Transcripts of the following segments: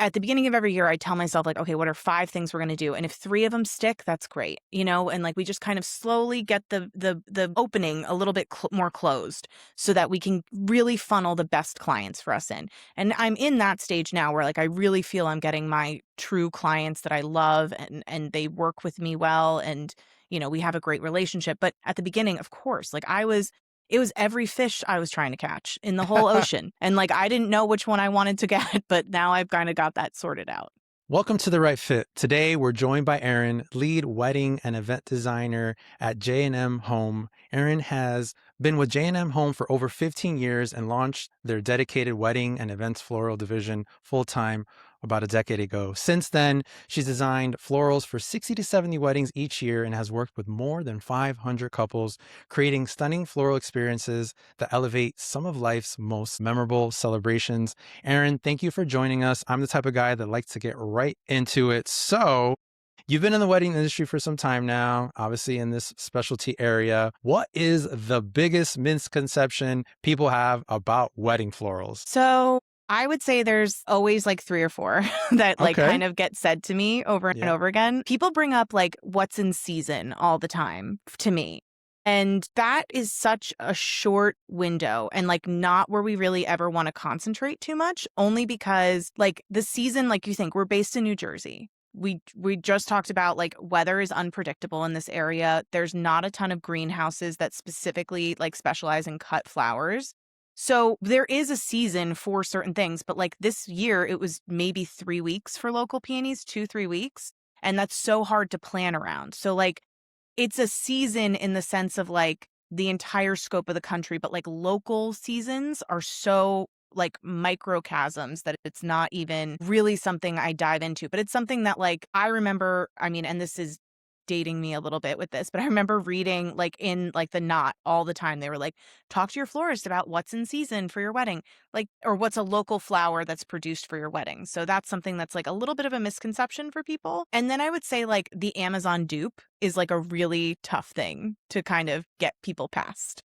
at the beginning of every year, I tell myself like, okay, what are 5 things we're going to do? And if 3 of them stick, that's great, and like we just kind of slowly get the opening a little bit more closed so that we can really funnel the best clients for us in. And I'm in that stage now where like I really feel I'm getting my true clients that I love and they work with me well and we have a great relationship. But at the beginning, of course, like it was every fish I was trying to catch in the whole ocean. And like, I didn't know which one I wanted to get, but now I've kind of got that sorted out. Welcome to The Right Fit. Today, we're joined by Erin, lead wedding and event designer at J&M Home. Erin has been with J&M Home for over 15 years and launched their dedicated wedding and events floral division full-time about a decade ago. Since then, she's designed florals for 60 to 70 weddings each year and has worked with more than 500 couples, creating stunning floral experiences that elevate some of life's most memorable celebrations. Erin, thank you for joining us. I'm the type of guy that likes to get right into it. So, you've been in the wedding industry for some time now, obviously in this specialty area. What is the biggest misconception people have about wedding florals? So I would say there's always like 3 or 4 that like Okay. kind of get said to me over and Yeah. over again. People bring up like what's in season all the time to me. And that is such a short window and like not where we really ever want to concentrate too much, only because like the season, like you think we're based in New Jersey. We just talked about like weather is unpredictable in this area. There's not a ton of greenhouses that specifically like specialize in cut flowers. So there is a season for certain things, but like this year it was maybe 3 weeks for local peonies, 2, 3 weeks. And that's so hard to plan around. So like it's a season in the sense of like the entire scope of the country, but like local seasons are so like microchasms that it's not even really something I dive into. But it's something that like I remember, I mean, and this is dating me a little bit with this, but I remember reading like in like the Knot all the time. They were like, talk to your florist about what's in season for your wedding, like, or what's a local flower that's produced for your wedding. So that's something that's like a little bit of a misconception for people. And then I would say like the Amazon dupe is like a really tough thing to kind of get people past.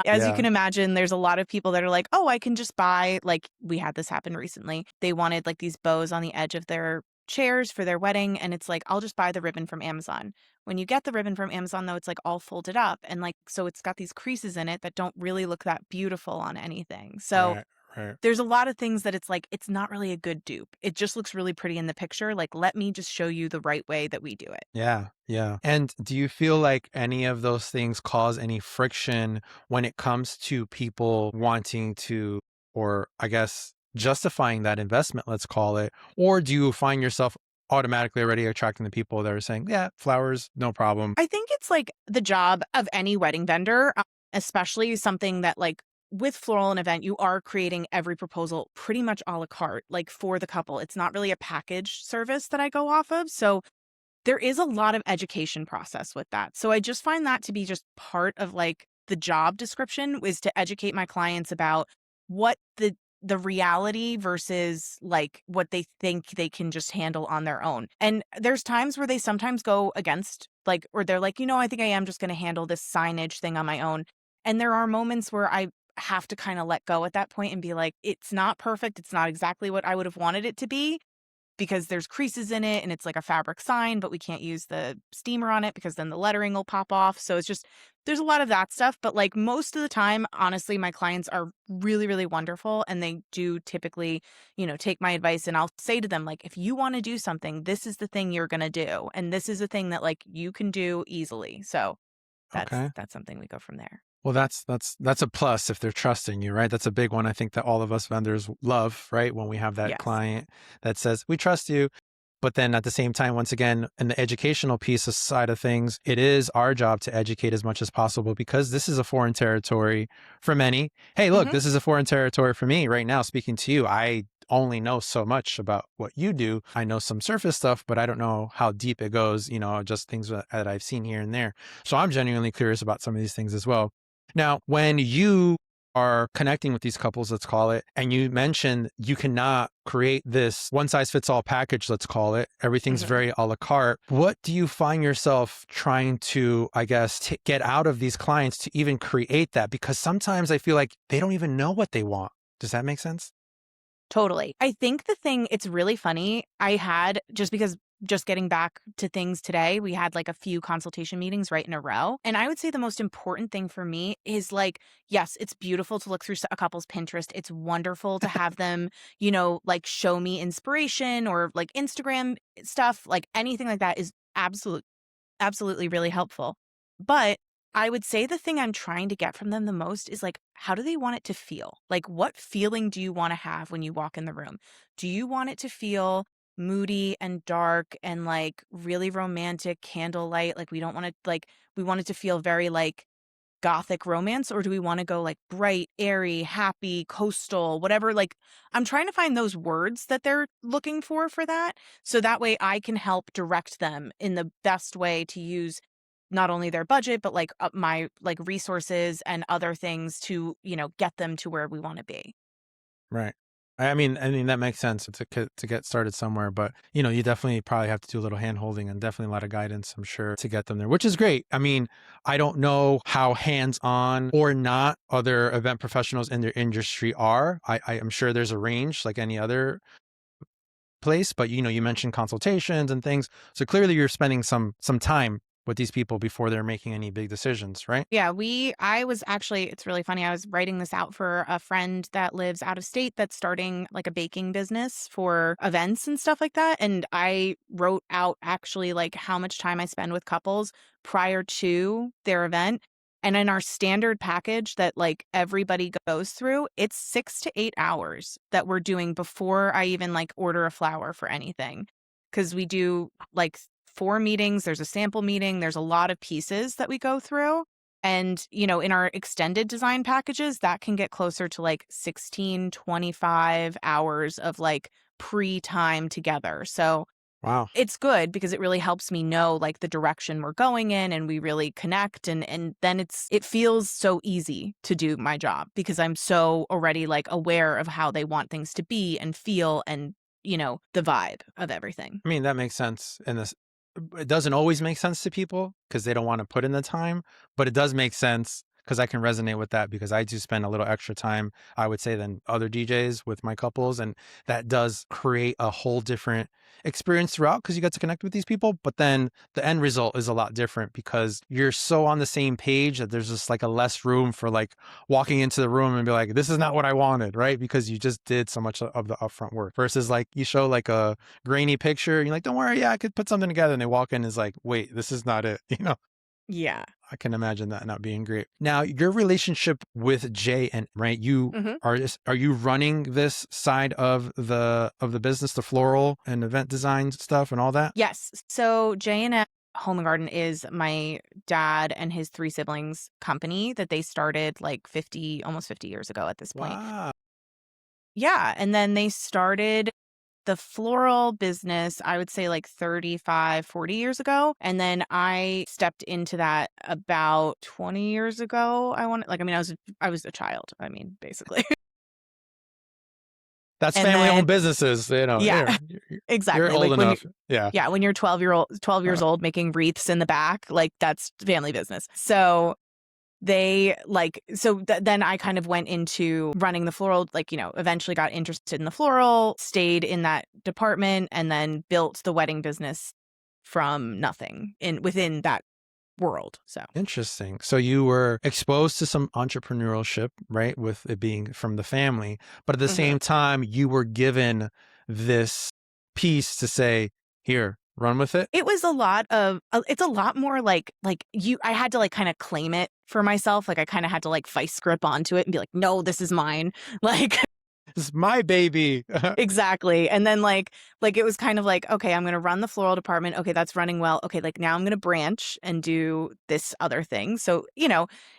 As you Yeah. can imagine, there's a lot of people that are like, oh, I can just buy, like, we had this happen recently. They wanted like these bows on the edge of their chairs for their wedding. And it's like, I'll just buy the ribbon from Amazon. When you get the ribbon from Amazon, though, it's like all folded up. And like, so it's got these creases in it that don't really look that beautiful on anything. So Right. Right. there's a lot of things that it's like, it's not really a good dupe. It just looks really pretty in the picture. Like, let me just show you the right way that we do it. Yeah, yeah. And do you feel like any of those things cause any friction when it comes to people wanting to, or I guess justifying that investment, let's call it? Or do you find yourself automatically already attracting the people that are saying, yeah, flowers, no problem? I think it's like the job of any wedding vendor, especially something that like with floral and event, you are creating every proposal pretty much a la carte, like for the couple. It's not really a package service that I go off of. So there is a lot of education process with that. So I just find that to be just part of like the job description is to educate my clients about what the reality versus like what they think they can just handle on their own. And there's times where they sometimes go against like or they're like, I think I am just going to handle this signage thing on my own. And there are moments where I have to kind of let go at that point and be like, it's not perfect. It's not exactly what I would have wanted it to be because there's creases in it and it's like a fabric sign, but we can't use the steamer on it because then the lettering will pop off. So it's just, there's a lot of that stuff. But like most of the time, honestly, my clients are really, really wonderful. And they do typically, take my advice and I'll say to them, like, if you want to do something, this is the thing you're going to do. And this is the thing that like you can do easily. So Okay. that's something we go from there. Well, that's a plus if they're trusting you, right? That's a big one I think that all of us vendors love, right? When we have that Yes. client that says, we trust you. But then at the same time, once again, in the educational piece side of things, it is our job to educate as much as possible because this is a foreign territory for many. Hey, look, Hmm. this is a foreign territory for me right now. Speaking to you, I only know so much about what you do. I know some surface stuff, but I don't know how deep it goes, just things that I've seen here and there. So I'm genuinely curious about some of these things as well. Now, when you are connecting with these couples, let's call it, and you mentioned you cannot create this one size fits all package, let's call it, everything's Hmm. very a la carte. What do you find yourself trying to, I guess, get out of these clients to even create that? Because sometimes I feel like they don't even know what they want. Does that make sense? Totally. I think it's really funny. I had, just because, just getting back to things today, we had like a few consultation meetings right in a row. And I would say the most important thing for me is like, yes, it's beautiful to look through a couple's Pinterest. It's wonderful to have them, like show me inspiration or like Instagram stuff, like anything like that is absolutely really helpful. But I would say the thing I'm trying to get from them the most is like, how do they want it to feel? Like, what feeling do you want to have when you walk in the room? Do you want it to feel moody and dark and like really romantic candlelight? Like, we don't want to, like, we want it to feel very like gothic romance, or do we want to go like bright, airy, happy, coastal, whatever? Like, I'm trying to find those words that they're looking for that. So that way I can help direct them in the best way to use not only their budget, but like my like resources and other things to, get them to where we want to be. Right. I mean that makes sense to get started somewhere, but you definitely probably have to do a little hand holding and definitely a lot of guidance, I'm sure, to get them there, which is great. I mean, I don't know how hands-on or not other event professionals in their industry are. I am sure there's a range like any other place, but you mentioned consultations and things. So clearly you're spending some time with these people before they're making any big decisions, right? Yeah, I was actually, it's really funny. I was writing this out for a friend that lives out of state that's starting like a baking business for events and stuff like that. And I wrote out actually like how much time I spend with couples prior to their event. And in our standard package that like everybody goes through, it's 6 to 8 hours that we're doing before I even like order a flower for anything. Cause we do like 4 meetings, there's a sample meeting, there's a lot of pieces that we go through. And, in our extended design packages, that can get closer to like 16-25 hours of like pre-time together. So Wow. it's good because it really helps me know like the direction we're going in, and we really connect, and then it feels so easy to do my job because I'm so already like aware of how they want things to be and feel, and the vibe of everything. I mean, that makes sense. And this, it doesn't always make sense to people because they don't want to put in the time, but it does make sense because I can resonate with that because I do spend a little extra time, I would say, than other DJs with my couples. And that does create a whole different experience throughout because you get to connect with these people. But then the end result is a lot different because you're so on the same page that there's just like a less room for like walking into the room and be like, this is not what I wanted, right? Because you just did so much of the upfront work versus like you show like a grainy picture and you're like, don't worry, yeah, I could put something together. And they walk in and is like, wait, this is not it. Yeah. I can imagine that not being great. Now, your relationship with Jay and right, you hmm are you running this side of the business, the floral and event design stuff and all that? Yes. So J&M Home and Garden is my dad and his 3 siblings' company that they started like almost 50 years ago at this point. Wow. Yeah. And then they started the floral business, I would say like 35, 40 years ago. And then I stepped into that about 20 years ago. I was a child. I mean, basically. That's And family owned then, businesses, yeah, you're exactly. old Like enough. Yeah. when you're 12 years Uh, old making wreaths in the back, like that's family business. So then I kind of went into running the floral, like, eventually got interested in the floral, stayed in that department, and then built the wedding business from nothing within that world. So, Interesting. So you were exposed to some entrepreneurship, right? With it being from the family, but at the mhm. same time, you were given this piece to say, here, run with it. It was it's a lot more I had to like kind of claim it for myself. Like I kind of had to like vice grip onto it and be like, no, this is mine. Like, This is my baby. exactly. And then like it was kind of like, okay, I'm going to run the floral department. Okay, that's running well. Okay, like now I'm going to branch and do this other thing. So,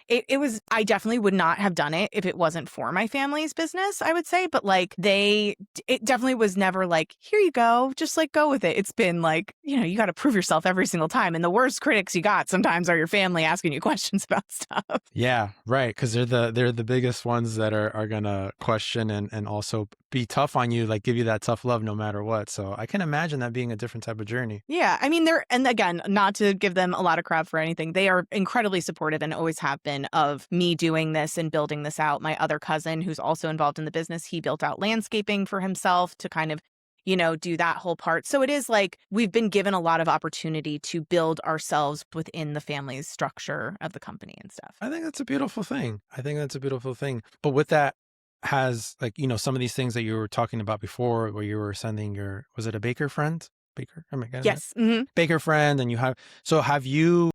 it was, I definitely would not have done it if it wasn't for my family's business, I would say, but like it definitely was never like, here you go, just like go with it. It's been like, you got to prove yourself every single time, and the worst critics you got sometimes are your family asking you questions about stuff. Yeah, right. Because they're the biggest ones that are gonna question and also be tough on you, like give you that tough love no matter what. So I can imagine that being a different type of journey. Yeah, I mean, and again, not to give them a lot of crap for anything, they are incredibly supportive and always have been of me doing this and building this out. My other cousin, who's also involved in the business, he built out landscaping for himself to kind of, do that whole part. So it is like we've been given a lot of opportunity to build ourselves within the family's structure of the company and stuff. I think that's a beautiful thing. I think that's a beautiful thing. But with that has like, some of these things that you were talking about before where you were sending was it a baker friend? Baker? Am I getting that? Yes. Baker friend, and have you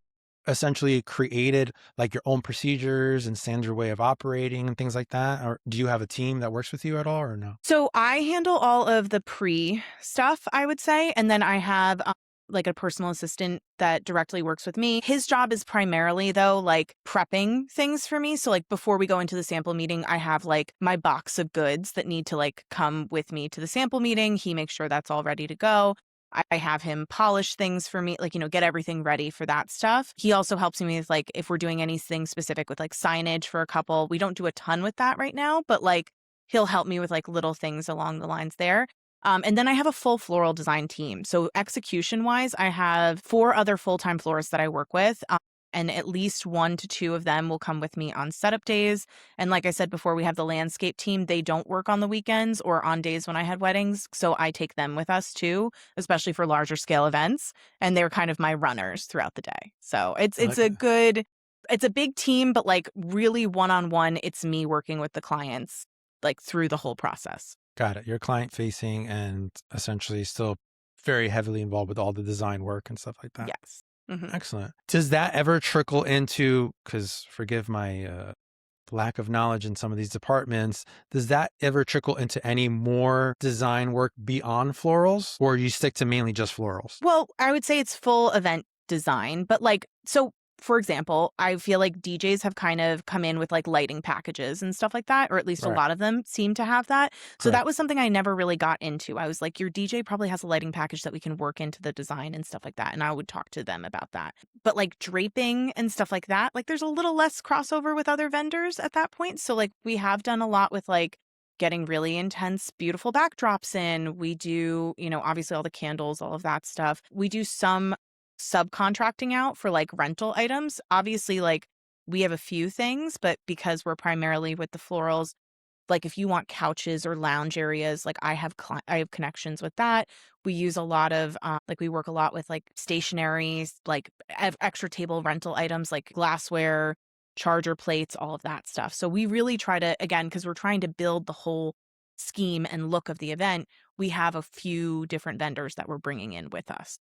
essentially created like your own procedures and standard way of operating and things like that? Or do you have a team that works with you at all or no? So I handle all of the pre stuff, I would say. And then I have like a personal assistant that directly works with me. His job is primarily, though, like prepping things for me. So, like, before we go into the sample meeting, I have like my box of goods that need to like come with me to the sample meeting. He makes sure that's all ready to go. I have him polish things for me, like, get everything ready for that stuff. He also helps me with like if we're doing anything specific with like signage for a couple. We don't do a ton with that right now, but like he'll help me with like little things along the lines there. And then I have a full floral design team. So execution wise, I have 4 other full-time florists that I work with. And at least 1 to 2 of them will come with me on setup days. And like I said before, we have the landscape team. They don't work on the weekends or on days when I had weddings. So I take them with us too, especially for larger scale events. And they're kind of my runners throughout the day. So it's a big team, but like really one-on-one, it's me working with the clients like through the whole process. Got it. You're client facing and essentially still very heavily involved with all the design work and stuff like that. Yes. Mhm. Excellent. Does that ever trickle into, because forgive my lack of knowledge in some of these departments, does that ever trickle into any more design work beyond florals, or you stick to mainly just florals? Well, I would say it's full event design, but like, so for example, I feel like DJs have kind of come in with like lighting packages and stuff like that, or at least a Right. lot of them seem to have that. So that Correct. was something I never really got into. I was like, your DJ probably has a lighting package that we can work into the design and stuff like that. And I would talk to them about that. But like draping and stuff like that, like there's a little less crossover with other vendors at that point. So like we have done a lot with like getting really intense, beautiful backdrops in. We do, obviously all the candles, all of that stuff. We do some subcontracting out for like rental items. Obviously, like we have a few things, but because we're primarily with the florals, like if you want couches or lounge areas, like I have connections with that. We use a lot of like we work a lot with like stationaries, like extra table rental items like glassware, charger plates, all of that stuff. So we really try to, again, because we're trying to build the whole scheme and look of the event, we have a few different vendors that we're bringing in with us.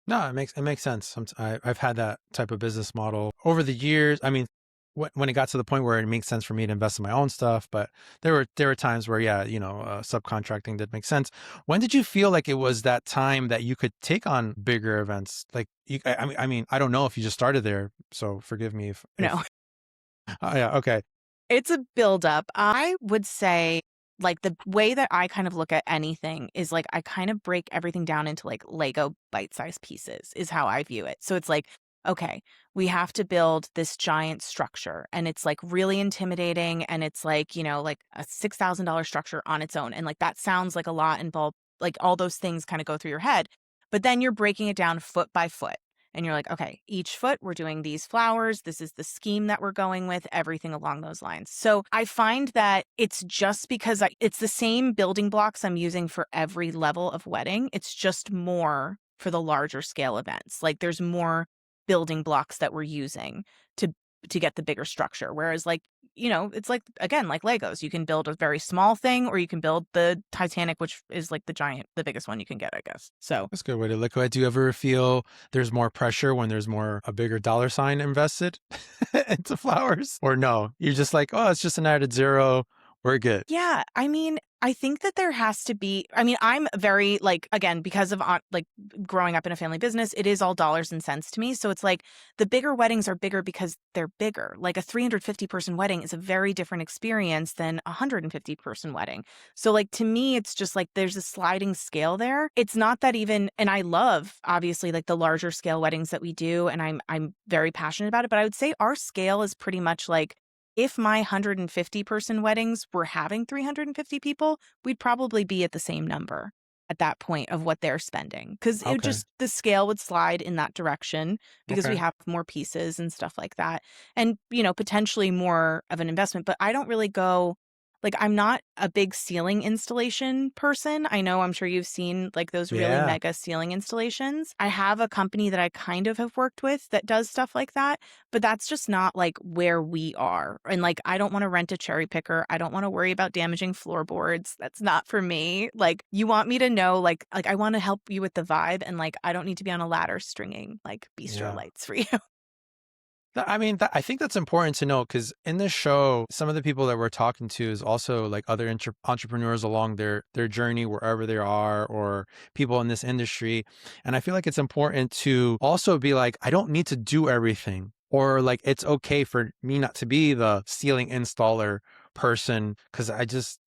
No, it makes sense. I've had that type of business model over the years. I mean, when it got to the point where it makes sense for me to invest in my own stuff, but there were times where yeah, subcontracting did make sense. When did you feel like it was that time that you could take on bigger events? Like, I mean, I don't know if you just started there, so forgive me if No. yeah, okay, It's a buildup. I would say, like, the way that I kind of look at anything is like I kind of break everything down into like Lego bite-sized pieces, is how I view it. So it's like, okay, we have to build this giant structure and it's like really intimidating and it's like, like a $6,000 structure on its own. And like that sounds like a lot involved, like all those things kind of go through your head. But then you're breaking it down foot by foot. And you're like, okay, each foot we're doing these flowers. This is the scheme that we're going with, everything along those lines. So I find that it's just because it's the same building blocks I'm using for every level of wedding. It's just more for the larger scale events. Like there's more building blocks that we're using to get the bigger structure. Whereas like, it's like, again, like Legos, you can build a very small thing or you can build the Titanic, which is like the biggest one you can get, I guess. So that's a good way to look at it. Do you ever feel there's more pressure when there's a bigger dollar sign invested into flowers, or no? You're just like, oh, it's just an added zero. We're good. yeah, I mean, I think that there has to be, I mean, I'm very like, again, because of like growing up in a family business, it is all dollars and cents to me. So it's like the bigger weddings are bigger because they're bigger. Like a 350-person wedding is a very different experience than a 150-person wedding. So like to me, it's just like there's a sliding scale there. It's not that even, and I love obviously like the larger scale weddings that we do, and I'm very passionate about it, but I would say our scale is pretty much like if my 150 person weddings were having 350 people, we'd probably be at the same number at that point of what they're spending because it would Okay. just the scale would slide in that direction because we Okay. have more pieces and stuff like that. And, potentially more of an investment, but I don't really go like I'm not a big ceiling installation person. I'm sure you've seen like those really Yeah. mega ceiling installations. I have a company that I kind of have worked with that does stuff like that, but that's just not like where we are. And like I don't want to rent a cherry picker. I don't want to worry about damaging floorboards. That's not for me. Like you want me to know like I want to help you with the vibe and like I don't need to be on a ladder stringing like bistro Yeah. lights for you. I mean, I think that's important to know because in this show, some of the people that we're talking to is also like other entrepreneurs along their journey, wherever they are, or people in this industry. And I feel like it's important to also be like, I don't need to do everything, or like it's okay for me not to be the ceiling installer person because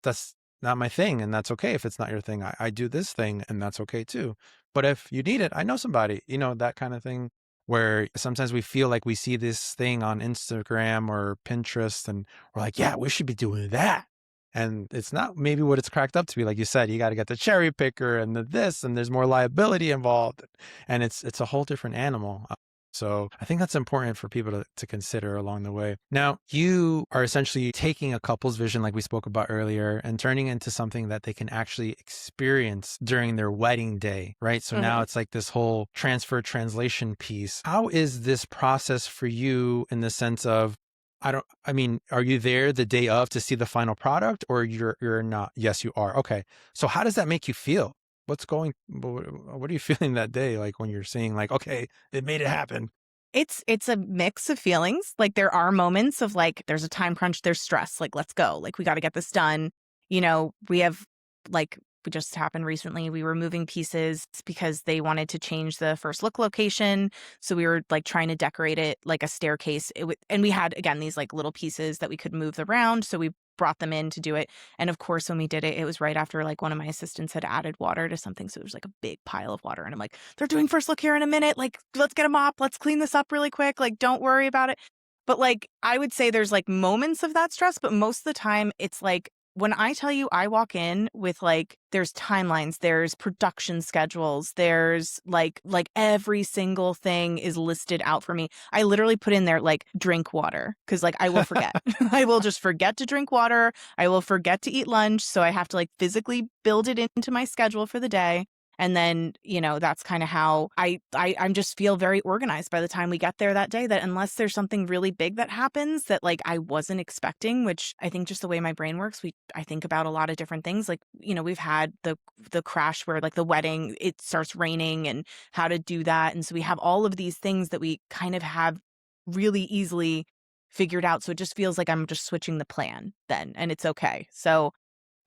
that's not my thing, and that's okay if it's not your thing. I do this thing, and that's okay too. But if you need it, I know somebody, that kind of thing where sometimes we feel like we see this thing on Instagram or Pinterest and we're like, yeah, we should be doing that. And it's not maybe what it's cracked up to be. Like you said, you got to get the cherry picker and the this, and there's more liability involved. And it's a whole different animal. So I think that's important for people to consider along the way. Now, you are essentially taking a couple's vision, like we spoke about earlier, and turning into something that they can actually experience during their wedding day, right? So now Mhm. it's like this whole transfer translation piece. How is this process for you in the sense of, I mean, are you there the day of to see the final product or you're not? Yes, you are. Okay. So how does that make you feel? What are you feeling that day? Like when you're seeing like, okay, it made it happen. It's a mix of feelings. Like there are moments of like there's a time crunch, there's stress, like let's go. Like we got to get this done. We have like we just happened recently. We were moving pieces because they wanted to change the first look location. So we were like trying to decorate it like a staircase. And we had again these like little pieces that we could move around. So we brought them in to do it. And of course, when we did it, it was right after like one of my assistants had added water to something. So it was like a big pile of water. And I'm like, they're doing first look here in a minute. Like, let's get a mop. Let's clean this up really quick. Like, don't worry about it. But like, I would say there's like moments of that stress, but most of the time it's like, when I tell you I walk in with like there's timelines, there's production schedules, there's like every single thing is listed out for me. I literally put in there like drink water because like I will forget. I will just forget to drink water. I will forget to eat lunch, so I have to like physically build it into my schedule for the day. And then, that's kind of how I'm just feel very organized by the time we get there that day, that unless there's something really big that happens that like I wasn't expecting, which I think just the way my brain works, I think about a lot of different things. Like, we've had the crash where like the wedding, it starts raining and how to do that. And so we have all of these things that we kind of have really easily figured out. So it just feels like I'm just switching the plan then, and it's okay. So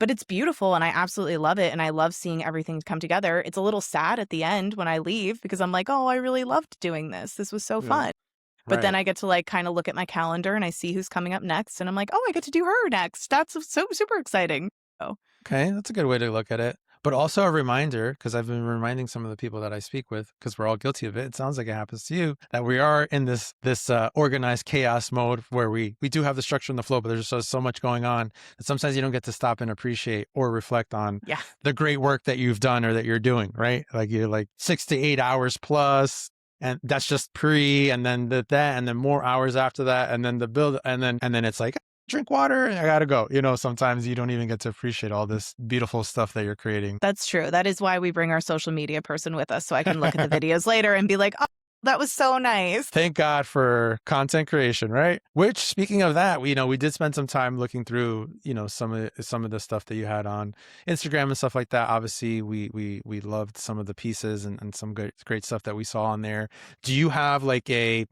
but it's beautiful and I absolutely love it, and I love seeing everything come together. It's a little sad at the end when I leave because I'm like, "Oh, I really loved doing this. This was so Yeah. fun." But then Right. I get to, like, kinda look at my calendar and I see who's coming up next, and I'm like, "Oh, I get to do her next. That's so super exciting." Oh, Okay, that's a good way to look at it. But also a reminder, because I've been reminding some of the people that I speak with, because we're all guilty of it. It sounds like it happens to you, that we are in this organized chaos mode where we do have the structure and the flow, but there's just so much going on that sometimes you don't get to stop and appreciate or reflect on yeah. the great work that you've done or that you're doing, right? Like you're like 6 to 8 hours plus, and that's just pre, and then that, and then more hours after that, and then the build, and then it's like drink water and I gotta go. Sometimes you don't even get to appreciate all this beautiful stuff that you're creating. That's true. That is why we bring our social media person with us so I can look at the videos later and be like, "Oh, that was so nice." Thank God for content creation, right? Which, speaking of that, we did spend some time looking through, some of the stuff that you had on Instagram and stuff like that. Obviously, we loved some of the pieces and some great stuff that we saw on there. Do you have like a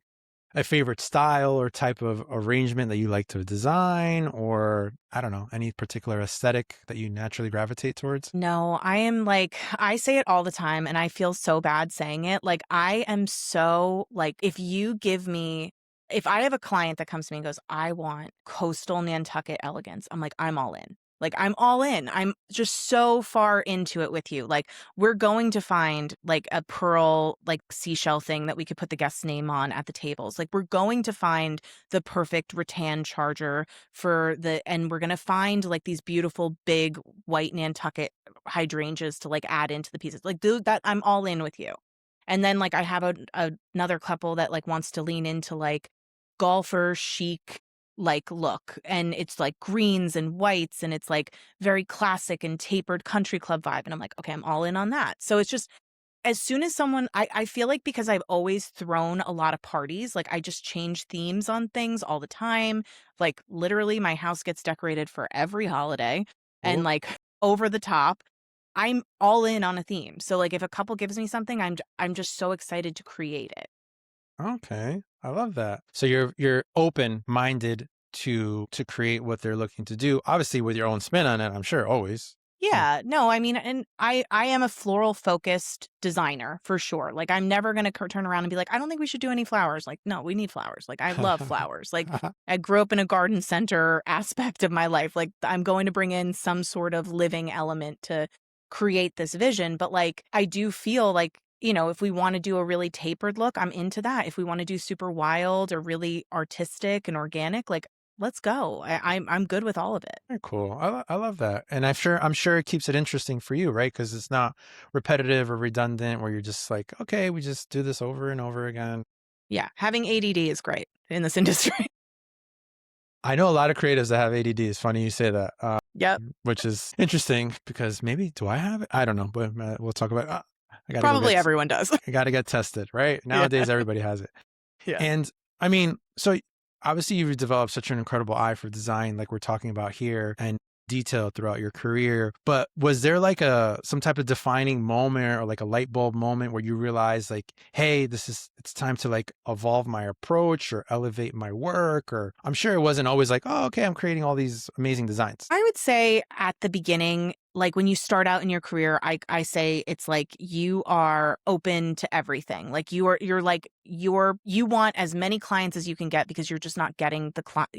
favorite style or type of arrangement that you like to design, or I don't know, any particular aesthetic that you naturally gravitate towards? No, I am like, I say it all the time and I feel so bad saying it. Like, I am so, like, if I have a client that comes to me and goes, I want coastal Nantucket elegance, I'm like, I'm all in. Like, I'm all in. I'm just so far into it with you. Like, we're going to find like a pearl, like seashell thing that we could put the guest's name on at the tables. Like, we're going to find the perfect rattan charger and we're going to find like these beautiful big white Nantucket hydrangeas to like add into the pieces. Like, dude, that I'm all in with you. And then like I have another couple that like wants to lean into like golfer chic like look, and it's like greens and whites, and it's like very classic and tapered country club vibe, and I'm like, okay, I'm all in on that. So it's just as soon as I feel like because I've always thrown a lot of parties, like I just change themes on things all the time. Like literally my house gets decorated for every holiday and Oh, like over the top. I'm all in on a theme. So like if a couple gives me something, I'm just so excited to create it. okay. I love that. So you're open-minded to create what they're looking to do, obviously with your own spin on it, I'm sure, always. Yeah. Yeah, no, I mean, and I am a floral focused designer for sure. Like I'm never going to turn around and be like, I don't think we should do any flowers. Like, no, we need flowers. Like I love flowers. Like I grew up in a garden center aspect of my life. Like I'm going to bring in some sort of living element to create this vision, but like I do feel like if we want to do a really tapered look, I'm into that. If we want to do super wild or really artistic and organic, like let's go. I'm good with all of it. Very cool. I love that. And I'm sure it keeps it interesting for you, right? Because it's not repetitive or redundant where you're just like, okay, we just do this over and over again. Yeah, having ADD is great in this industry. I know a lot of creatives that have ADD. It's funny you say that, Yep, which is interesting because maybe do I have it? I don't know, but we'll talk about. I gotta go probably everyone does. I gotta get tested, right? Yeah, Nowadays, everybody has it. yeah. And I mean, so obviously you've developed such an incredible eye for design, like we're talking about here, and detail throughout your career. But was there like some type of defining moment or like a light bulb moment where you realized like, hey, it's time to like evolve my approach or elevate my work? Or I'm sure it wasn't always like, oh, okay, I'm creating all these amazing designs. I would say at the beginning, like when you start out in your career, I say it's like you are open to everything. Like you want as many clients as you can get because you're just not getting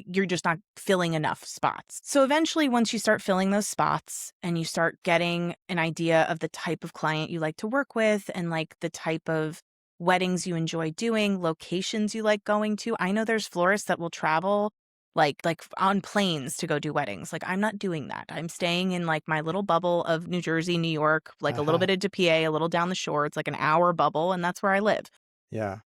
you're just not filling enough spots. So eventually once you start filling those spots and you start getting an idea of the type of client you like to work with and like the type of weddings you enjoy doing, locations you like going to. I know there's florists that will travel like on planes to go do weddings. Like I'm not doing that. I'm staying in like my little bubble of New Jersey, New York, like a little bit into PA, a little down the shore. It's like an hour bubble and that's where I live. Yeah.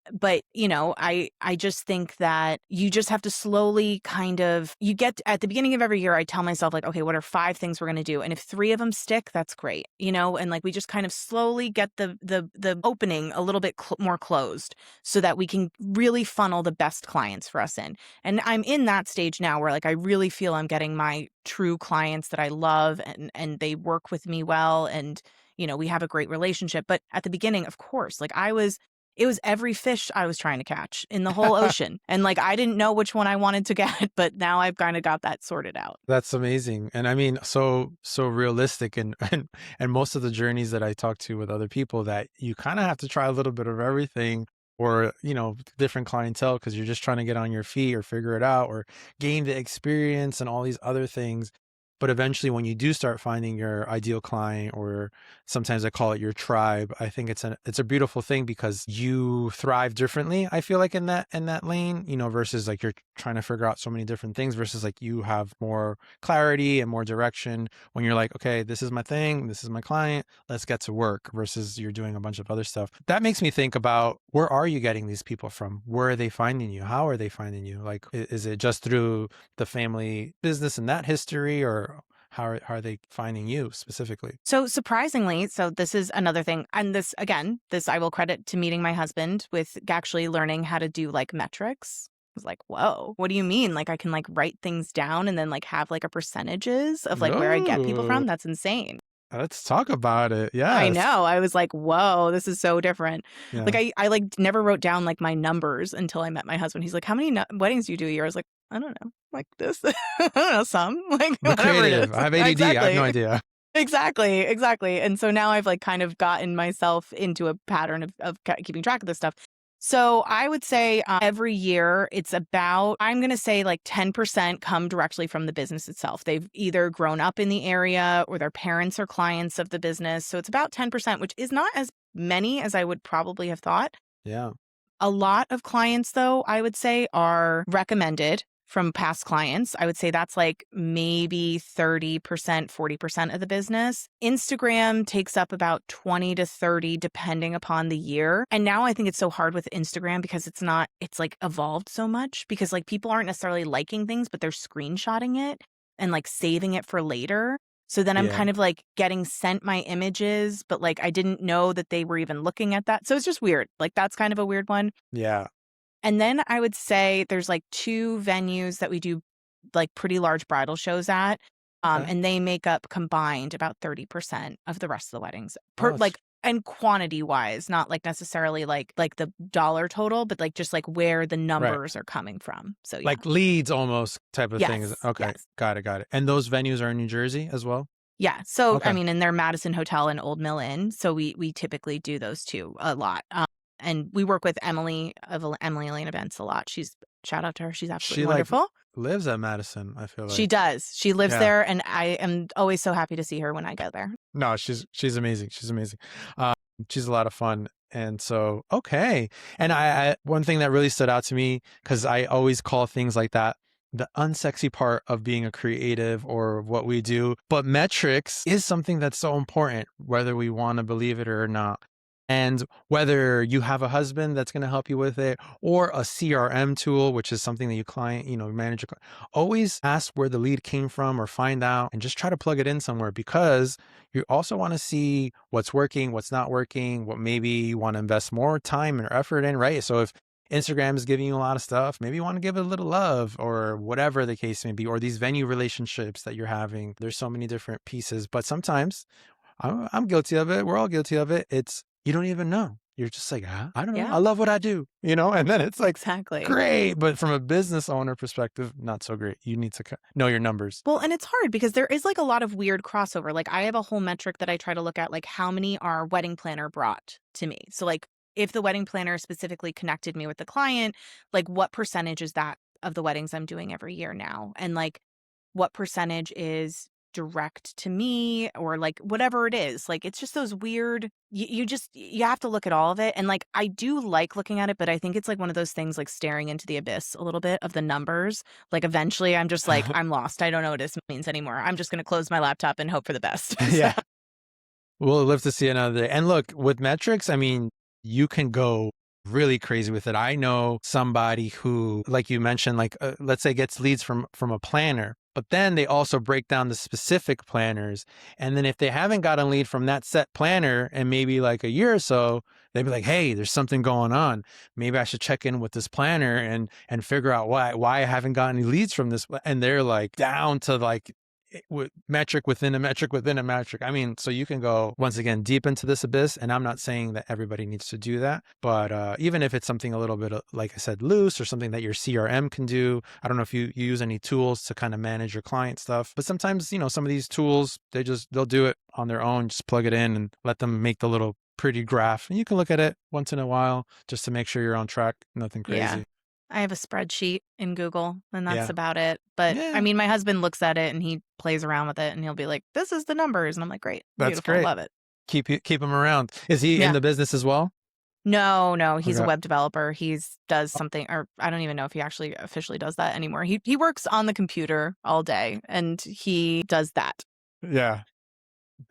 But I just think that you just have to slowly kind of you get at the beginning of every year I tell myself like, okay, what are 5 things we're going to do, and if 3 of them stick, that's great, and like we just kind of slowly get the opening a little bit more closed so that we can really funnel the best clients for us in. And I'm in that stage now where like I really feel I'm getting my true clients that I love, and they work with me well, and we have a great relationship. But at the beginning, of course, like it was every fish I was trying to catch in the whole ocean. And like, I didn't know which one I wanted to get, but now I've kind of got that sorted out. That's amazing. And I mean, so realistic and most of the journeys that I talk to with other people that you kind of have to try a little bit of everything or, different clientele because you're just trying to get on your feet or figure it out or gain the experience and all these other things. But eventually when you do start finding your ideal client, or sometimes I call it your tribe, I think it's a beautiful thing because you thrive differently. I feel like in that lane, versus like you're trying to figure out so many different things versus like you have more clarity and more direction when you're like, okay, this is my thing, this is my client, let's get to work, versus you're doing a bunch of other stuff. That makes me think about, where are you getting these people from? Where are they finding you? How are they finding you? Like, is it just through the family business and that history, or how are they finding you specifically? So surprisingly, so this is another thing. And this I will credit to meeting my husband with actually learning how to do like metrics. I was like, whoa, what do you mean? Like I can like write things down and then like have like a percentages of like where I get people Oh, from? That's insane. let's talk about it. I Yes. know. I was like, whoa, this is so different. Like Yeah. I like never wrote down like my numbers until I met my husband. He's like, how many weddings do you do a year? I was like, I don't know. Like this. I don't know, some. Like We're whatever it is. creative. I have ADD. I have no Exactly. idea. Exactly, exactly. And so now I've like kind of gotten myself into a pattern of keeping track of this stuff. So I would say every year it's about, I'm going to say like 10% come directly from the business itself. They've either grown up in the area or their parents are clients of the business. So it's about 10%, which is not as many as I would probably have thought. Yeah. A lot of clients, though, I would say are recommended from past clients. I would say that's like maybe 30%, 40% of the business. Instagram takes up about 20 to 30 depending upon the year. And now I think it's so hard with Instagram because it's like evolved so much because like people aren't necessarily liking things, but they're screenshotting it and like saving it for later. So then I'm Yeah. kind of like getting sent my images, but like I didn't know that they were even looking at that. So it's just weird. Like that's kind of a weird one. Yeah. And then I would say there's like two venues that we do like pretty large bridal shows at. Okay. And they make up combined about 30% of the rest of the weddings. Oh, Per like and quantity wise, not like necessarily like the dollar total, but like just like where the right. numbers are coming from. So yeah. Like leads almost type of thing. Yes. Okay. Yes. Got it. Got it. And those venues are in New Jersey as well? Yeah. So I Okay. mean, and they're Madison Hotel and Old Mill Inn. So we typically do those two a lot. And we work with Emily of Emily Lane Events a lot. She's shout out to her. She's absolutely She like wonderful. lives at Madison, I feel She like. does. She lives Yeah. there, and I am always so happy to see her when I go there. No, she's amazing. She's amazing. Um, she's a lot of fun. And so, okay. And I one thing that really stood out to me, because I always call things like that the unsexy part of being a creative or what we do. But metrics is something that's so important, whether we want to believe it or not. And whether you have a husband that's going to help you with it or a CRM tool, which is something that you manage, always ask where the lead came from or find out and just try to plug it in somewhere, because you also want to see what's working, what's not working, what maybe you want to invest more time and effort in, right? So if Instagram is giving you a lot of stuff, maybe you want to give it a little love or whatever the case may be, or these venue relationships that you're having. There's so many different pieces, but sometimes I'm guilty of it. We're all guilty of it. It's, you don't even know. You're just like, I don't know. Yeah, I love what I do, and then it's like, exactly. great. But from a business owner perspective, not so great. You need to know your numbers. Well, and it's hard because there is like a lot of weird crossover. Like I have a whole metric that I try to look at, like how many our wedding planner brought to me. So like if the wedding planner specifically connected me with the client, like what percentage is that of the weddings I'm doing every year now? And like what percentage is direct to me or like whatever it is. Like it's just those weird you have to look at all of it. And like I do like looking at it, but I think it's like one of those things like staring into the abyss a little bit of the numbers. Like eventually I'm just like, I'm lost. I don't know what this means anymore. I'm just gonna close my laptop and hope for the best. So, Yeah. We'll live to see another day. And look, with metrics, I mean, you can go really crazy with it. I know somebody who, like you mentioned, like let's say gets leads from a planner, but then they also break down the specific planners. And then if they haven't got a lead from that set planner in maybe like a year or so, they'd be like, hey, there's something going on. Maybe I should check in with this planner and figure out why I haven't gotten any leads from this. And they're like down to like metric within a metric within a metric. I mean, so you can go once again deep into this abyss, and I'm not saying that everybody needs to do that, but even if it's something a little bit like I said, loose, or something that your CRM can do. I don't know if you use any tools to kind of manage your client stuff, but sometimes some of these tools, they'll do it on their own. Just plug it in and let them make the little pretty graph, and you can look at it once in a while just to make sure you're on track. Nothing yeah. crazy. I have a spreadsheet in Google and that's Yeah. about it. But I Yeah, mean, my husband looks at it and he plays around with it and he'll be like, this is the numbers. And I'm like, great, that's beautiful, great. love it. Keep him around. Is he in Yeah. the business as well? No, he's a Okay. web developer. He's does something, or I don't even know if he actually officially does that anymore. He works on the computer all day and he does that. Yeah.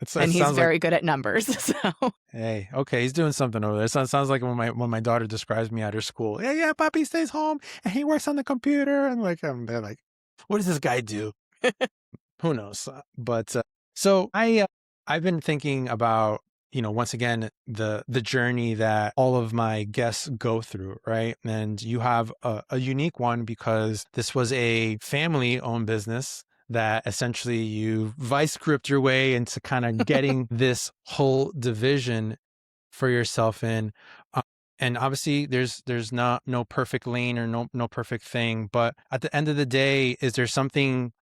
It And he's sounds like, very good at numbers. So hey, okay, he's doing something over there. Sounds like when my daughter describes me at her school. Yeah, Papi stays home and he works on the computer, and like they're like, what does this guy do? Who knows? But so I've been thinking about once again the journey that all of my guests go through, right? And you have a unique one because this was a family-owned business that essentially you vice gripped your way into kind of getting this whole division for yourself in. Uh, and obviously there's not no perfect lane or no perfect thing, but at the end of the day, is there something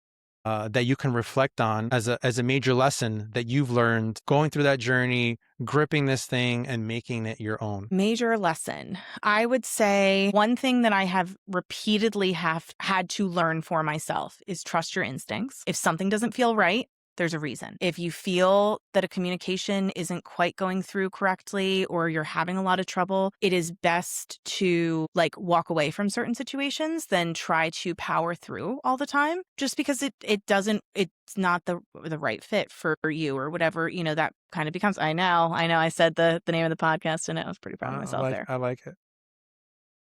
that you can reflect on as a major lesson that you've learned going through that journey, gripping this thing and making it your own? Major lesson. I would say one thing that I have repeatedly have had to learn for myself is trust your instincts. If something doesn't feel right, there's a reason. If you feel that a communication isn't quite going through correctly or you're having a lot of trouble, it is best to like walk away from certain situations than try to power through all the time just because it's not the right fit for you or whatever, that kind of becomes. I said the name of the podcast and I was pretty proud of myself there. I like it.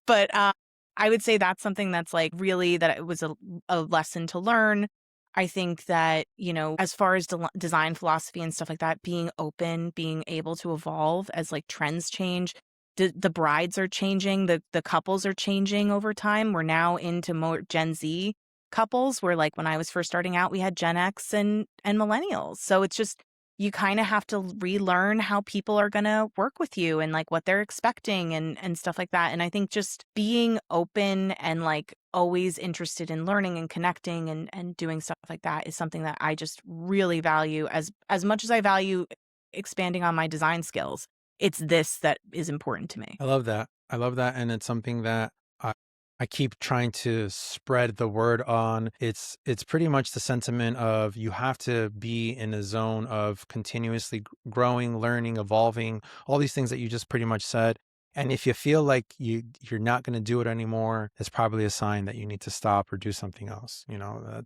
But, I would say that's something that's, like, really that it was a lesson to learn. I think that, as far as design philosophy and stuff like that, being open, being able to evolve as, like, trends change. The brides are changing, the couples are changing over time. We're now into more Gen Z couples where, like, when I was first starting out, we had Gen X and millennials. So it's just you kinda have to relearn how people are gonna work with you and, like, what they're expecting and stuff like that, and I think just being open and, like, always interested in learning and connecting and doing stuff like that is something that I just really value as much as I value expanding on my design skills. It's this that is important to me. I love that. I love that, and it's something that I I keep trying to spread the word on. It's pretty much the sentiment of you have to be in a zone of continuously growing, learning, evolving, all these things that you just pretty much said. And if you feel like you're not going to do it anymore, it's probably a sign that you need to stop or do something else.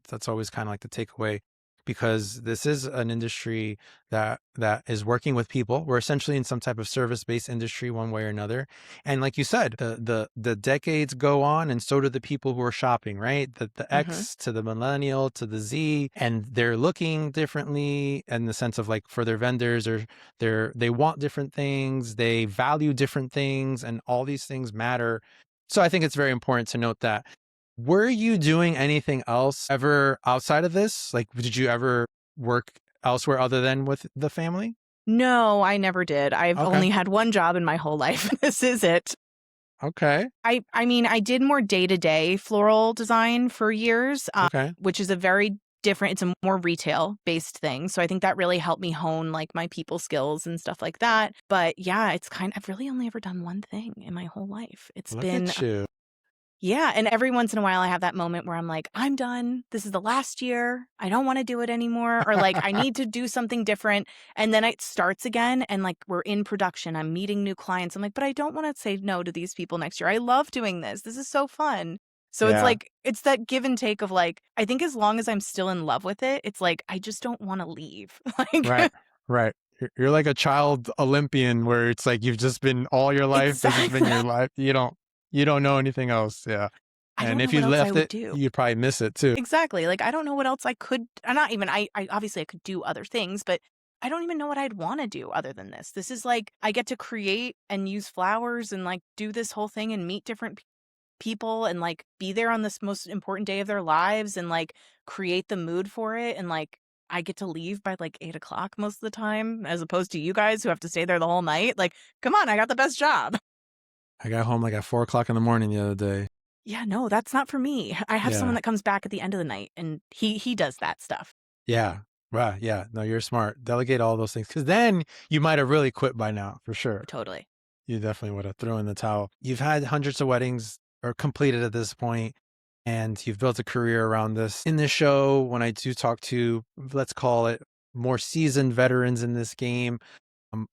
That's always kind of like the takeaway because this is an industry that is working with people. We're essentially in some type of service-based industry one way or another. And like you said, the decades go on and so do the people who are shopping, right? The Mhm. X to the millennial to the Z, and they're looking differently in the sense of like for their vendors or they want different things, they value different things, and all these things matter. So I think it's very important to note that. Were you doing anything else ever outside of this? Like, did you ever work elsewhere other than with the family? No, I never did. I've Okay. only had one job in my whole life. This is it. Okay. I mean, I did more day-to-day floral design for years, Okay. which is a very different it's a more retail-based thing, so I think that really helped me hone, like, my people skills and stuff like that, but yeah, I've really only ever done one thing in my whole life. It's Look been at you. yeah, and every once in a while, I have that moment where I'm like, "I'm done. This is the last year. I don't wanna do it anymore," or, like, "I need to do something different," and then it starts again, and, like, we're in production. I'm meeting new clients. I'm like, "But I don't wanna say no to these people next year. I love doing this. This is so fun." So it's Yeah. like it's that give and take of, like, I think as long as I'm still in love with it, it's like, I just don't wanna leave. Right. Like Right. You're like a child Olympian where it's like you've just been all your life. This has been Exactly. your life. You don't know anything else. Yeah. I And don't know if you what else I left would it, do. you'd probably miss it too. Exactly, like, I don't know what else I could not even I obviously I could do other things, but I don't even know what I'd wanna do other than this. This is like, I get to create and use flowers and, like, do this whole thing and meet different people and, like, be there on this most important day of their lives and, like, create the mood for it, and, like, I get to leave by, like, 8 o'clock most of the time as opposed to you guys who have to stay there the whole night, like, come on, I got the best job. I got home like at 4 o'clock in the morning the other day. Yeah, no, that's not for me. I have someone Yeah. that comes back at the end of the night, and he does that stuff. Yeah. Right. Yeah. No, you're smart. Delegate all those things because then you might have really quit by now for sure. Totally. You definitely would have thrown in the towel. You've had hundreds of weddings or completed at this point, and you've built a career around this. In this show, when I do talk to, let's call it more seasoned veterans in this game,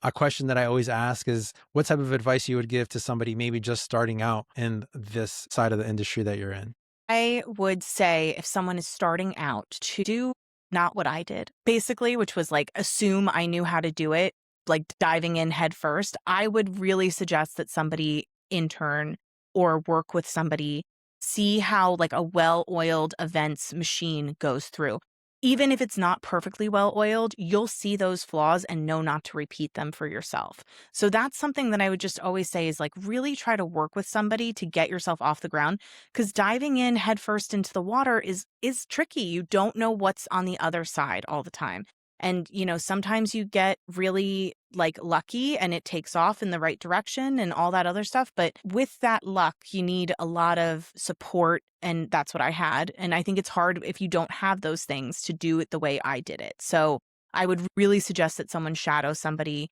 a question that I always ask is what type of advice you would give to somebody maybe just starting out in this side of the industry that you're in? I would say if someone is starting out to do not what I did, basically, which was like assume I knew how to do it, like diving in head first, I would really suggest that somebody intern or work with somebody, see how like a well oiled events machine goes through. Even if it's not perfectly well oiled, you'll see those flaws and know not to repeat them for yourself. So that's something that I would just always say is like really try to work with somebody to get yourself off the ground because diving in headfirst into the water is tricky. You don't know what's on the other side all the time. And, sometimes you get really like lucky and it takes off in the right direction and all that other stuff. But with that luck, you need a lot of support. And that's what I had. And I think it's hard if you don't have those things to do it the way I did it. So I would really suggest that someone shadow somebody,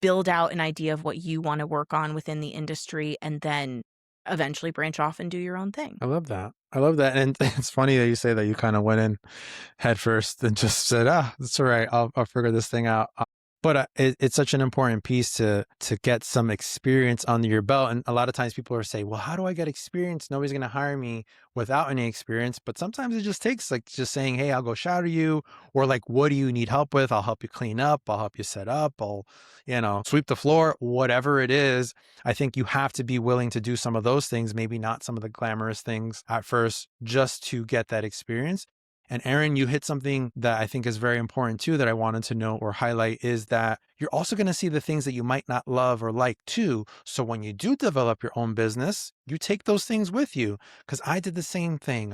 build out an idea of what you want to work on within the industry, and then eventually branch off and do your own thing. I love that. I love that. And it's funny that you say that you kind of went in head first and just said, "Ah, that's all right. I'll figure this thing out." But it's such an important piece to get some experience under your belt. And a lot of times people are saying, "Well, how do I get experience? Nobody's going to hire me without any experience." But sometimes it just takes like just saying, "Hey, I'll go shadow you," or like, "What do you need help with? I'll help you clean up. I'll help you set up. I'll, sweep the floor." Whatever it is, I think you have to be willing to do some of those things, maybe not some of the glamorous things at first, just to get that experience. And Erin, you hit something that I think is very important too, that I wanted to know or highlight, is that you're also going to see the things that you might not love or like too. So when you do develop your own business, you take those things with you. Cause I did the same thing.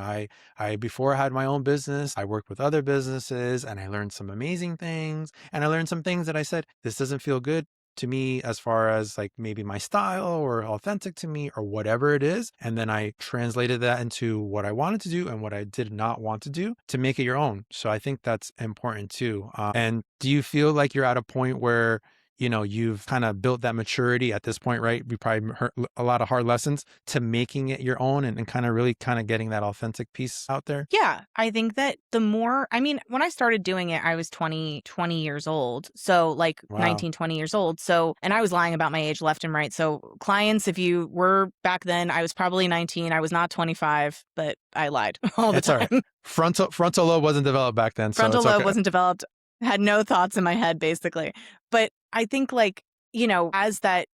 Before I had my own business, I worked with other businesses and I learned some amazing things. And I learned some things that I said, this doesn't feel good to me as far as like maybe my style or authentic to me or whatever it is. And then I translated that into what I wanted to do and what I did not want to do to make it your own. So I think that's important too. And do you feel like you're at a point where, you've kind of built that maturity at this point, right? We probably heard a lot of hard lessons to making it your own and kind of really kind of getting that authentic piece out there? Yeah, I think that I mean, when I started doing it, I was 20 years old. So like Wow. 19, 20 years old. So, and I was lying about my age left and right. So clients, if you were back then, I was probably 19. I was not 25, but I lied all the It's all right. time. Frontal lobe wasn't developed back then, so Frontal it's lobe okay. wasn't developed, had no thoughts in my head basically. But I think like, as that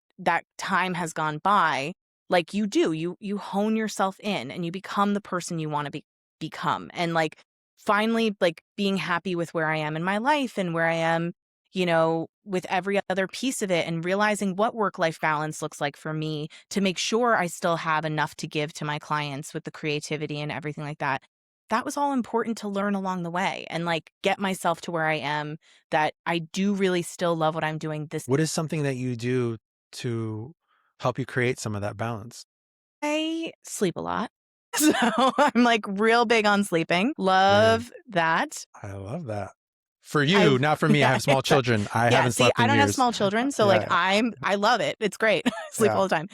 time has gone by, like you hone yourself in and you become the person you want to become. And like finally like being happy with where I am in my life and where I am, with every other piece of it, and realizing what work-life balance looks like for me to make sure I still have enough to give to my clients with the creativity and everything like that. That was all important to learn along the way and like get myself to where I am, that I do really still love what I'm doing this. What is something that you do to help you create some of that balance? I sleep a lot. So I'm like real big on sleeping. Man, Love that. I love that. For you, I've not for me. I yeah, have small children. I yeah, haven't see, slept I in don't have years. small children, so like Yeah, I love it. It's great. Sleep yeah. all the time.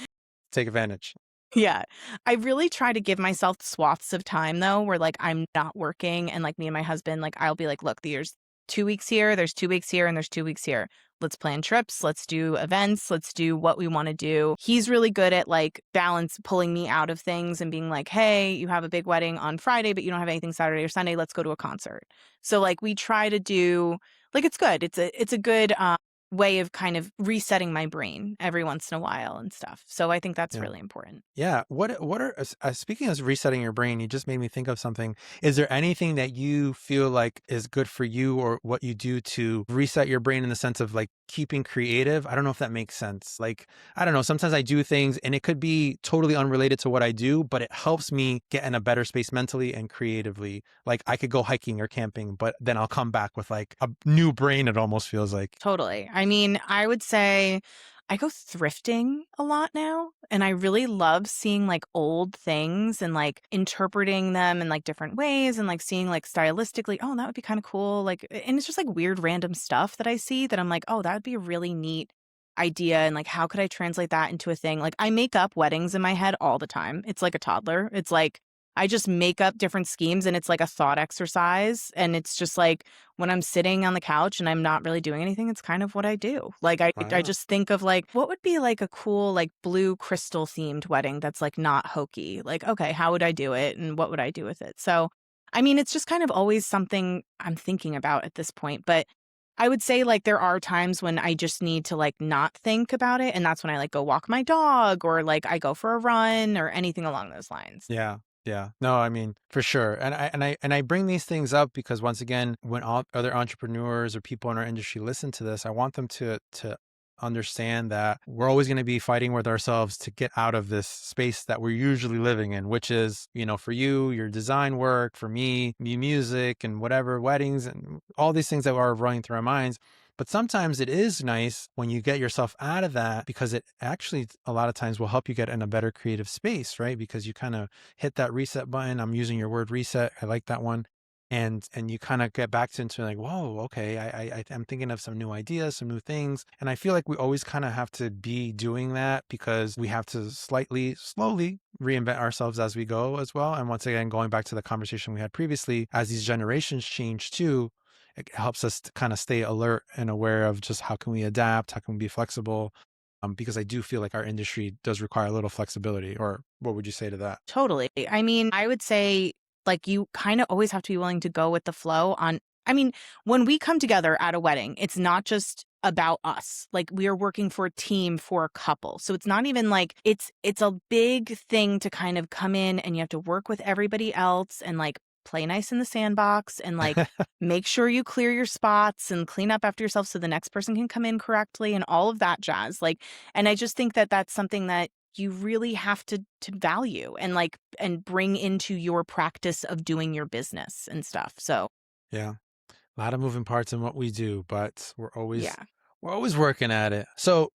Take advantage. Yeah. I really try to give myself swaths of time though, where like I'm not working and like me and my husband, like I'll be like, look, there's 2 weeks here, there's 2 weeks here, and there's 2 weeks here. Let's plan trips, let's do events, let's do what we want to do. He's really good at like pulling me out of things and being like, hey, you have a big wedding on Friday, but you don't have anything Saturday or Sunday. Let's go to a concert. So like we try to do like it's good. It's a good way of kind of resetting my brain every once in a while and stuff. So I think that's Yeah. really important. Yeah. What are speaking of resetting your brain, you just made me think of something. Is there anything that you feel like is good for you or what you do to reset your brain in the sense of like keeping creative? I don't know if that makes sense. Like, I don't know, sometimes I do things and it could be totally unrelated to what I do, but it helps me get in a better space mentally and creatively. Like I could go hiking or camping, but then I'll come back with like a new brain, it almost feels like. Totally. I mean, I would say I go thrifting a lot now, and I really love seeing like old things and like interpreting them in like different ways and like seeing like stylistically, oh, that would be kind of cool. Like, and it's just like weird random stuff that I see that I'm like, oh, that would be a really neat idea. And like, how could I translate that into a thing? Like, I make up weddings in my head all the time. It's like a toddler. It's like, I just make up different schemes and it's like a thought exercise. And it's just like, when I'm sitting on the couch and I'm not really doing anything, it's kind of what I do. Like I Wow. just think of like what would be like a cool like blue crystal themed wedding that's like not hokey. Like, okay, how would I do it and what would I do with it? So, I mean, it's just kind of always something I'm thinking about at this point, but I would say like there are times when I just need to like not think about it, and that's when I like go walk my dog or like I go for a run or anything along those lines. Yeah. Yeah. No, I mean, for sure. And I bring these things up because once again, when other entrepreneurs or people in our industry listen to this, I want them to understand that we're always going to be fighting with ourselves to get out of this space that we're usually living in, which is, for you, your design work, for me, music and whatever, weddings and all these things that are running through our minds. But sometimes it is nice when you get yourself out of that, because it actually a lot of times will help you get in a better creative space, right? Because you kind of hit that reset button. I'm using your word reset. I like that one. And you kind of get back into like, whoa, okay, I'm thinking of some new ideas, some new things. And I feel like we always kind of have to be doing that, because we have to slowly reinvent ourselves as we go as well. And once again, going back to the conversation we had previously, as these generations change too, it helps us to kind of stay alert and aware of just how can we adapt, how can we be flexible, because I do feel like our industry does require a little flexibility. Or what would you say to that? Totally. I mean, I would say like you kind of always have to be willing to go with the flow on. I mean, when we come together at a wedding, it's not just about us. Like we are working for a team, for a couple. So it's not even like it's a big thing to kind of come in and you have to work with everybody else and like play nice in the sandbox and like make sure you clear your spots and clean up after yourself so the next person can come in correctly and all of that jazz. Like, and I just think that that's something that you really have to value and like and bring into your practice of doing your business and stuff. So Yeah. A lot of moving parts in what we do, but yeah. we're always working at it. So,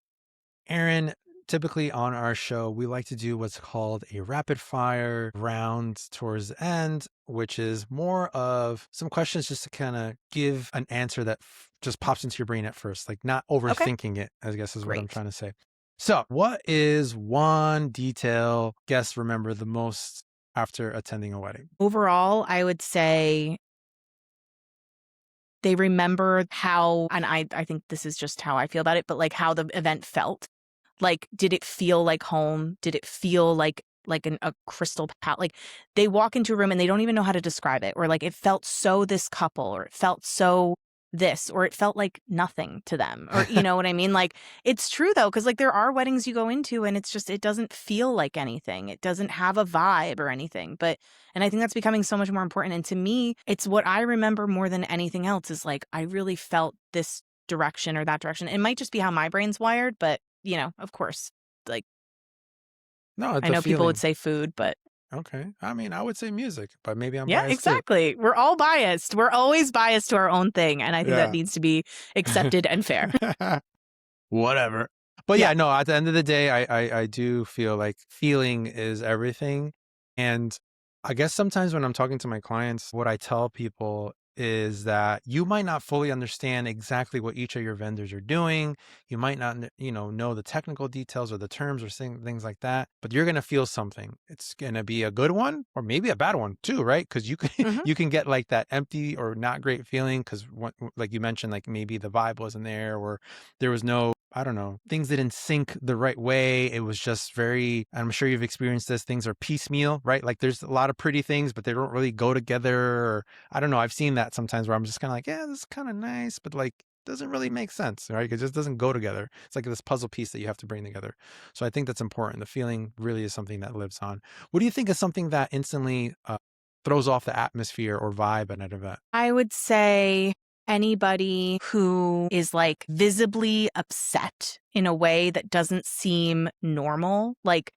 Erin, typically on our show, we like to do what's called a rapid fire round towards the end, which is more of some questions just to kind of give an answer that just pops into your brain at first, like not Okay. overthinking it, I guess is what I'm Great. trying to say. So, what is one detail guests remember the most after attending a wedding? Overall, I would say they remember how, and I think this is just how I feel about it, but like how the event felt. Like, did it feel like home? Did it feel like a crystal palace? Like they walk into a room and they don't even know how to describe it, or like it felt so this couple, or it felt so this, or it felt like nothing to them, or you know what I mean? Like it's true though, because like there are weddings you go into and it's just it doesn't feel like anything. It doesn't have a vibe or anything. But and I think that's becoming so much more important. And to me, it's what I remember more than anything else is like I really felt this direction or that direction. It might just be how my brain's wired, but of course, like No, I it's a know people would feeling. say food, but Okay. I mean, I would say music, but maybe I'm yeah, biased too. exactly. We're all biased. We're always biased to our own thing. And I think that Yeah. needs to be accepted and fair. Whatever. But Yeah. yeah, no, at the end of the day, I do feel like feeling is everything. And I guess sometimes when I'm talking to my clients, what I tell people is that you might not fully understand exactly what each of your vendors are doing. You might not, know the technical details or the terms or things like that, but you're going to feel something. It's going to be a good one or maybe a bad one too, right? Because you can, Hmm. you can get like that empty or not great feeling because like you mentioned, like maybe the vibe wasn't there or there was no, I don't know, things didn't sync the right way. It was just very, I'm sure you've experienced this, things are piecemeal, right? Like there's a lot of pretty things, but they don't really go together. Or I don't know. I've seen that sometimes where I'm just kind of like, yeah, this is kind of nice, but like doesn't really make sense, right? It just doesn't go together. It's like this puzzle piece that you have to bring together. So I think that's important. The feeling really is something that lives on. What do you think is something that instantly throws off the atmosphere or vibe at an event? I would say anybody who is like visibly upset in a way that doesn't seem normal. Like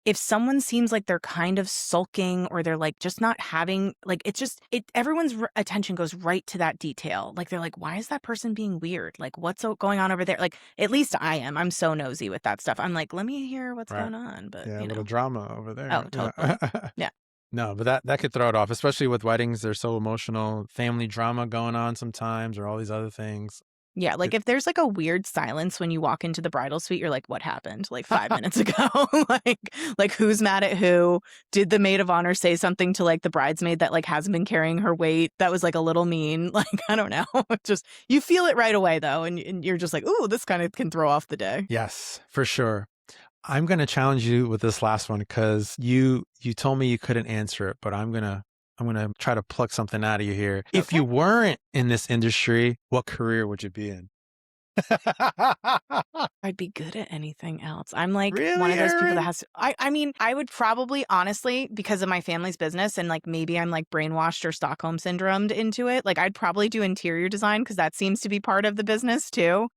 if someone seems like they're kind of sulking or they're like just not having like it's just it everyone's attention goes right to that detail. Like they're like, why is that person being weird? Like what's going on over there? Like at least I am. I'm so nosy with that stuff. I'm like, let me hear what's Right. going on. But Yeah, a little drama over oh, there. totally. Yeah. Yeah. No, but that could throw it off, especially with weddings. They're so emotional, family drama going on sometimes, or all these other things. Yeah, like It, if there's like a weird silence when you walk into the bridal suite, you're like, what happened? Like 5 minutes ago. like who's mad at who? Did the maid of honor say something to like the bridesmaid that like hasn't been carrying her weight? That was like a little mean. Like, I don't know. Just you feel it right away though, and you're just like, ooh, this kind of can throw off the day. yes, for sure. I'm gonna challenge you with this last one because you told me you couldn't answer it, but I'm gonna try to pluck something out of you here. If Okay. you weren't in this industry, what career would you be in? I'd be good at anything else. I'm like one Really, of those people that Erin? has I mean, I would probably honestly, because of my family's business and like maybe I'm like brainwashed or Stockholm syndromed into it, like I'd probably do interior design because that seems to be part of the business too.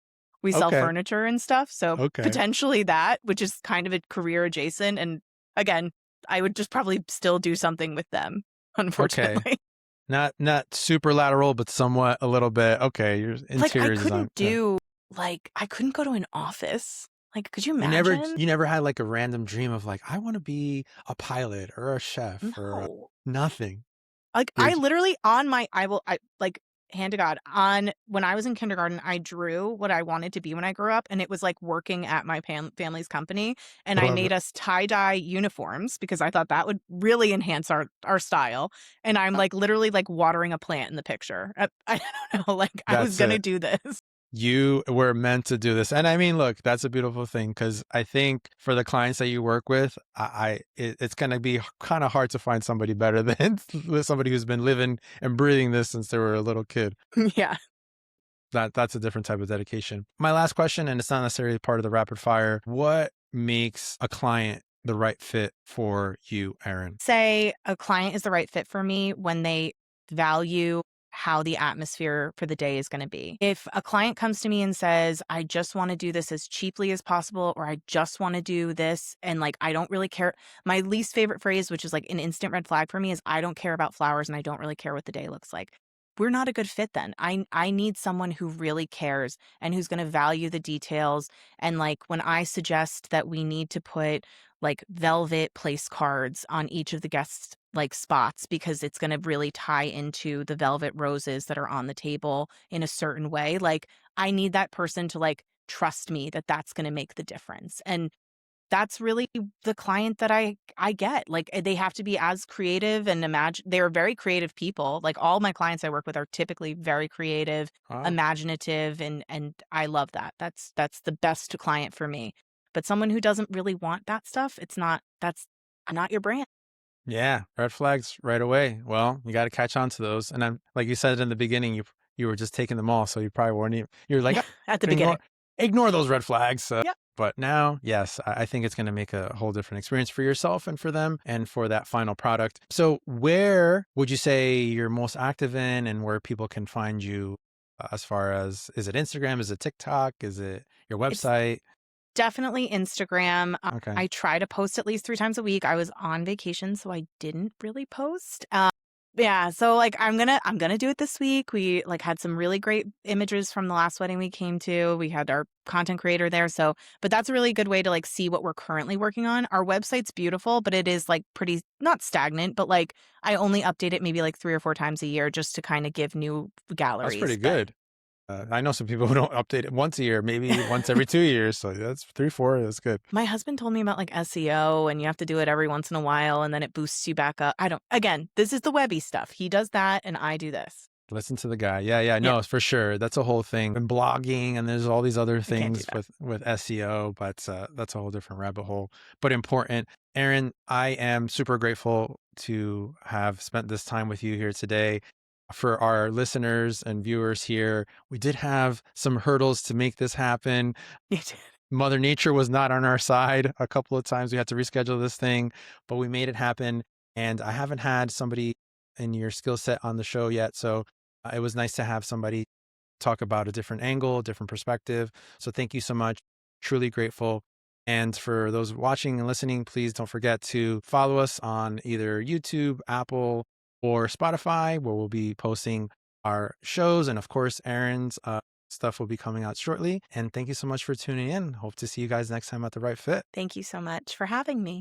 We sell Okay. furniture and stuff, so Okay. potentially that, which is kind of a career adjacent, and again, I would just probably still do something with them, Okay. unfortunately. Not super lateral, but somewhat a little bit. Okay. Your Like, I interior design. couldn't do like, I couldn't go to an office. Like, could you You never imagine? you never had like a random dream of like, I want to be a pilot or a chef or No. nothing. Like, You're I literally on my I like, hand to God, on when I was in kindergarten, I drew what I wanted to be when I grew up, and it was, like, working at my family's company, and I I love made it. us tie-dye uniforms because I thought that would really enhance our style, and I'm, like, literally, like, watering a plant in the picture. I don't know, like, I was That's gonna it. do this. You were meant to do this. And I mean, look, that's a beautiful thing because I think for the clients that you work with, it's going to be kind of hard to find somebody better than somebody who's been living and breathing this since they were a little kid. Yeah. That's a different type of dedication. My last question, and it's not necessarily part of the rapid fire. What makes a client the right fit for you, Erin? Say a client is the right fit for me when they value how the atmosphere for the day is going to be. If a client comes to me and says, I just want to do this as cheaply as possible, or I just want to do this, and like, I don't really care. My least favorite phrase, which is like an instant red flag for me, is I don't care about flowers and I don't really care what the day looks like. We're not a good fit then. I need someone who really cares and who's going to value the details. And like when I suggest that we need to put like velvet place cards on each of the guest like spots because it's going to really tie into the velvet roses that are on the table in a certain way. Like I need that person to like trust me that that's going to make the difference. And that's really the client that I get. Like they have to be as creative and imagine they're very creative people. Like all my clients I work with are typically very creative, Wow. imaginative, and I love that. That's the best client for me. But someone who doesn't really want that stuff, it's not that's not your brand. Yeah, red flags right away. Well, you got to catch on to those. And I'm like you said in the beginning, you were just taking them all, so you probably weren't even. You're like, "Ah, At the ignore beginning. ignore those red flags." Yep. But now, yes, I think it's going to make a whole different experience for yourself and for them, and for that final product. So, where would you say you're most active in, and where people can find you? As far as is it Instagram? Is it TikTok? Is it your It's website? definitely Instagram. Okay. I try to post at least 3 times a week. I was on vacation, so I didn't really post. Yeah, so, like, I'm gonna do it this week. We, like, had some really great images from the last wedding we came to. We had our content creator there, so but that's a really good way to, like, see what we're currently working on. Our website's beautiful, but it is, like, pretty not stagnant, but, like, I only update it maybe, like, 3 or 4 times a year just to kinda give new That's pretty galleries, but good. I know some people who don't update it once a year, maybe once every 2 years. So that's 3, 4. That's good. my husband told me about, like, SEO, and you have to do it every once in a while, and then it boosts you back up. I don't again, this is the webby stuff. He does that, and I do this. Listen to the guy. Yeah, yeah. Yeah, No, for sure. That's a whole thing. And blogging, and there's all these other I can't do things that. with SEO, but that's a whole different rabbit hole. But important. Erin, I am super grateful to have spent this time with you here today. For our listeners and viewers here, we did have some hurdles to make this happen. You too. Mother Nature was not on our side a couple of times. We had to reschedule this thing, but we made it happen. And I haven't had somebody in your skill set on the show yet. So it was nice to have somebody talk about a different angle, different perspective. So thank you so much. Truly grateful. And for those watching and listening, please don't forget to follow us on either YouTube, Apple, or Spotify, where we'll be posting our shows. And of course, Erin's stuff will be coming out shortly. And thank you so much for tuning in. Hope to see you guys next time at The Right Fit. Thank you so much for having me.